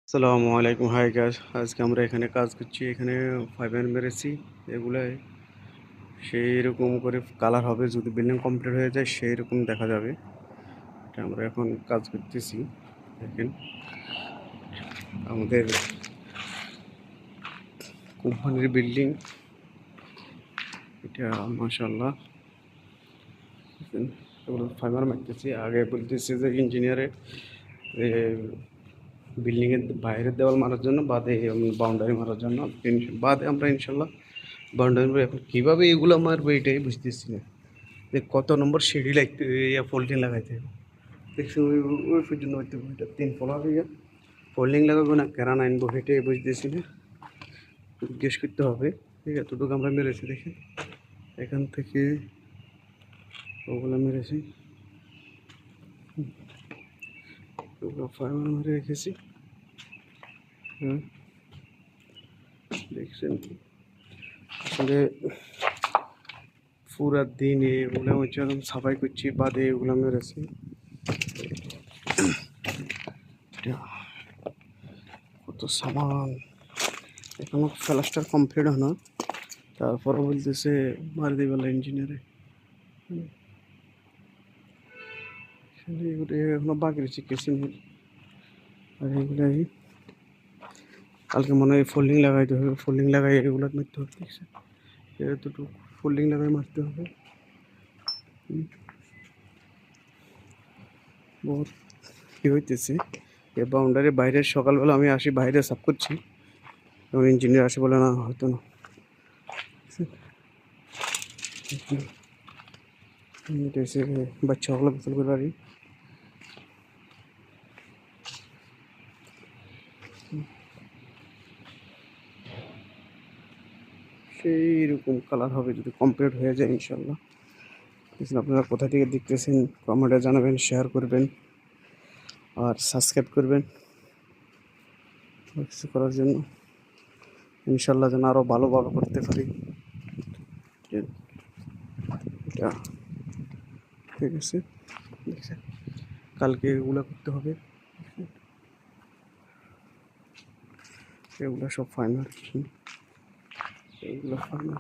আসসালামু আলাইকুম, hi guys. আজকে আমরা এখানে কাজ করছি। এখানে ফাইবার মেরেছি। এগুলাই সেই রকম করে কালার হবে। যদি বিল্ডিং কমপ্লিট হয়ে যায় সেই রকম দেখা যাবে। এটা আমরা এখন কাজ করতেছি। দেখেন আমাদের কোম্পানির বিল্ডিং এটা, মাশাআল্লাহ। দেখেন এগুলো ফাইবার মারতেছি। আগে বলতেছি যে ইঞ্জিনিয়ারে বিল্ডিংয়ের বাইরের দেওয়াল মারার জন্য, বাদে বাউন্ডারি মারার জন্য, বাদে আমরা ইনশাল্লাহ বাউন্ডারি। এখন কীভাবে এগুলো মারবো এটাই বুঝতেছি না। যে কত নম্বর সিঁড়ি লাগতে ফোল্ডিং লাগাইতে হবে। দেখছি ওই ওই পর্যন্ত হইতে ওইটা 3 ফলা হয়ে ফোল্ডিং লাগাবো না কেরান আনবো হেঁটে বুঝতেছি না। জিজ্ঞেস করতে হবে। ঠিক আছে, এতটুকু আমরা মেরেছি। দেখি এখান থেকে ওগুলো মেরেছি, ওগুলো ফাইবার মেরে রেখেছি। হ্যাঁ, দেখছেন আসলে পুরা দিন এগুলো হচ্ছে একদম সাফাই করছি, বাদে এগুলো মেরেছি। কত সামান এখনো প্লাস্টার কমপ্লিট হয় না, তারপরে বলতেছে মার দিবেলা ইঞ্জিনিয়ারে। এগুলো এখনো বাকি রয়েছে কেসিং। আর এগুলাই কালকে মনে হয় ফোল্ডিং লাগাইতে হবে। ফোল্ডিং লাগাই এগুলো মারতে হবে। দেখছে এতটুকু ফোল্ডিং লাগাই মারতে হবে। বহুত কী হইতেছে এ বাউন্ডারি বাইরে। সকালবেলা আমি আসি, বাইরে সাফ করছি, এবং ইঞ্জিনিয়ার আসে বলে না হয়তো না। এটা হচ্ছে বাচ্চাগুলো গোসল করে পারি। সেই রকম কালার হবে যদি কমপ্লিট হয়ে যায় ইনশাল্লাহ। আপনারা কোথা থেকে দেখতেছেন কমেন্টে জানাবেন, শেয়ার করবেন আর সাবস্ক্রাইব করবেন কিছু করার জন্য। ইনশাল্লাহ যেন আরও ভালোভাবে করতে পারি। এটা ঠিক আছে, দেখছেন কালকে এগুলো করতে হবে। এগুলো সব ফাইনাল, এগুলো ফাইনাল।